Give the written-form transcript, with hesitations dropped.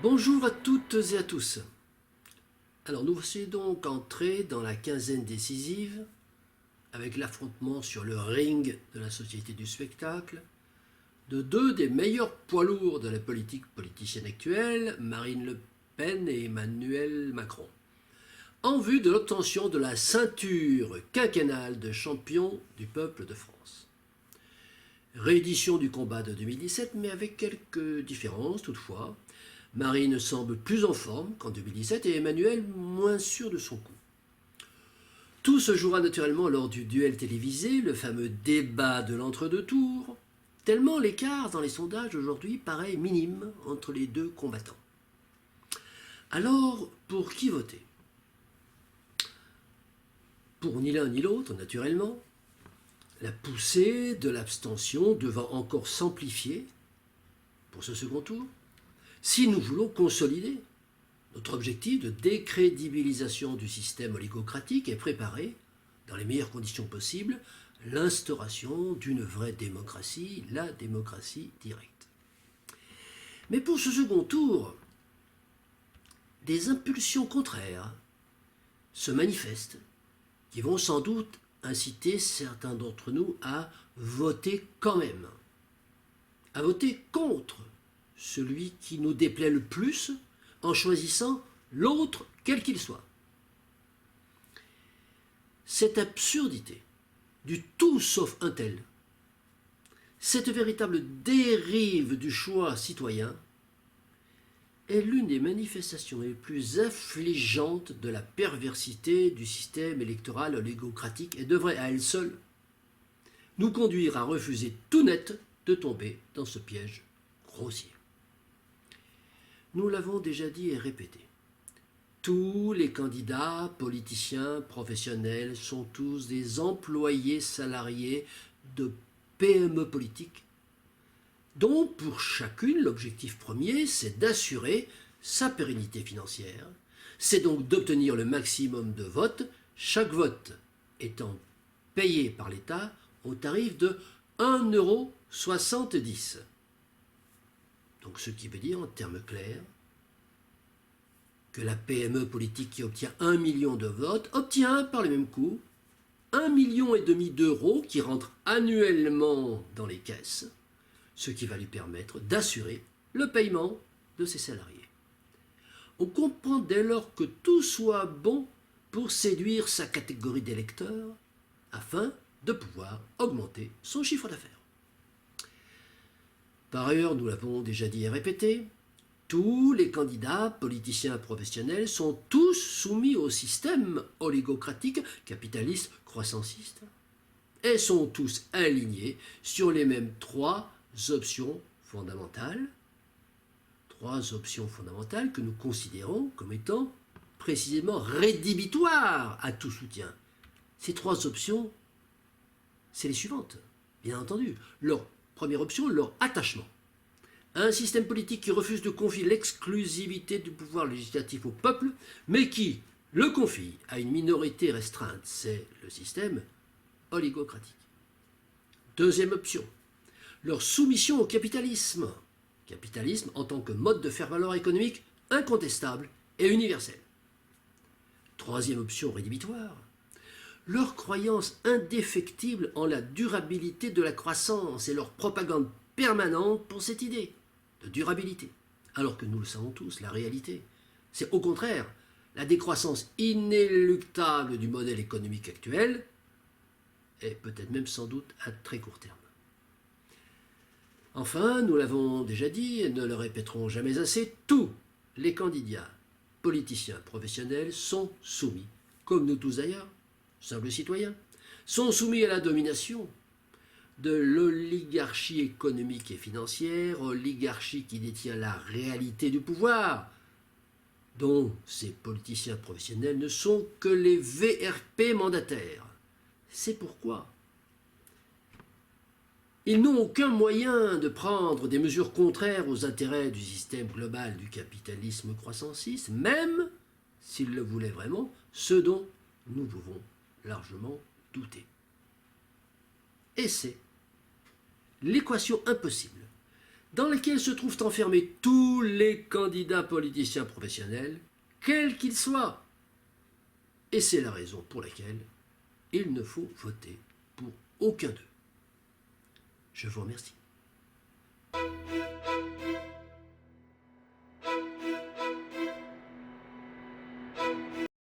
Bonjour à toutes et à tous. Alors nous voici donc entrés dans la quinzaine décisive avec l'affrontement sur le ring de la société du spectacle de deux des meilleurs poids lourds de la politique politicienne actuelle, Marine Le Pen et Emmanuel Macron, en vue de l'obtention de la ceinture quinquennale de champion du peuple de France. Réédition du combat de 2017, mais avec quelques différences toutefois. Marine semble plus en forme qu'en 2017 et Emmanuel moins sûr de son coup. Tout se jouera naturellement lors du duel télévisé, le fameux débat de l'entre-deux tours, tellement l'écart dans les sondages aujourd'hui paraît minime entre les deux combattants. Alors, pour qui voter? Pour ni l'un ni l'autre, naturellement, la poussée de l'abstention devant encore s'amplifier pour ce second tour, si nous voulons consolider notre objectif de décrédibilisation du système oligocratique et préparer, dans les meilleures conditions possibles, l'instauration d'une vraie démocratie, la démocratie directe. Mais pour ce second tour, des impulsions contraires se manifestent qui vont sans doute inciter certains d'entre nous à voter quand même, à voter contre celui qui nous déplaît le plus en choisissant l'autre quel qu'il soit. Cette absurdité du tout sauf un tel, cette véritable dérive du choix citoyen est l'une des manifestations les plus affligeantes de la perversité du système électoral oligocratique et devrait à elle seule nous conduire à refuser tout net de tomber dans ce piège grossier. Nous l'avons déjà dit et répété. Tous les candidats, politiciens, professionnels sont tous des employés salariés de PME politiques, dont pour chacune l'objectif premier c'est d'assurer sa pérennité financière, c'est donc d'obtenir le maximum de votes, chaque vote étant payé par l'État au tarif de 1,70 €. Donc ce qui veut dire en termes clairs que la PME politique qui obtient 1 million de votes obtient par le même coup 1,5 million d'euros qui rentrent annuellement dans les caisses, ce qui va lui permettre d'assurer le paiement de ses salariés. On comprend dès lors que tout soit bon pour séduire sa catégorie d'électeurs afin de pouvoir augmenter son chiffre d'affaires. Par ailleurs, nous l'avons déjà dit et répété, tous les candidats, politiciens professionnels, sont tous soumis au système oligocratique, capitaliste, croissanciste, et sont tous alignés sur les mêmes trois options fondamentales que nous considérons comme étant précisément rédhibitoires à tout soutien. Ces trois options, c'est les suivantes, bien entendu. Leur première option, leur attachement. Un système politique qui refuse de confier l'exclusivité du pouvoir législatif au peuple, mais qui le confie à une minorité restreinte, c'est le système oligocratique. Deuxième option, leur soumission au capitalisme. Capitalisme en tant que mode de faire-valoir économique incontestable et universel. Troisième option rédhibitoire, leur croyance indéfectible en la durabilité de la croissance et leur propagande permanente pour cette idée de durabilité. Alors que nous le savons tous, la réalité, c'est au contraire la décroissance inéluctable du modèle économique actuel, et peut-être même sans doute à très court terme. Enfin, nous l'avons déjà dit et ne le répéterons jamais assez, tous les candidats, politiciens, professionnels sont soumis, comme nous tous d'ailleurs, simples citoyens, sont soumis à la domination de l'oligarchie économique et financière, oligarchie qui détient la réalité du pouvoir, dont ces politiciens professionnels ne sont que les VRP mandataires. C'est pourquoi ils n'ont aucun moyen de prendre des mesures contraires aux intérêts du système global du capitalisme croissanciste, même s'ils le voulaient vraiment, ce dont nous pouvons largement douter. Et c'est l'équation impossible dans laquelle se trouvent enfermés tous les candidats politiciens professionnels, quels qu'ils soient. Et c'est la raison pour laquelle il ne faut voter pour aucun d'eux. Je vous remercie.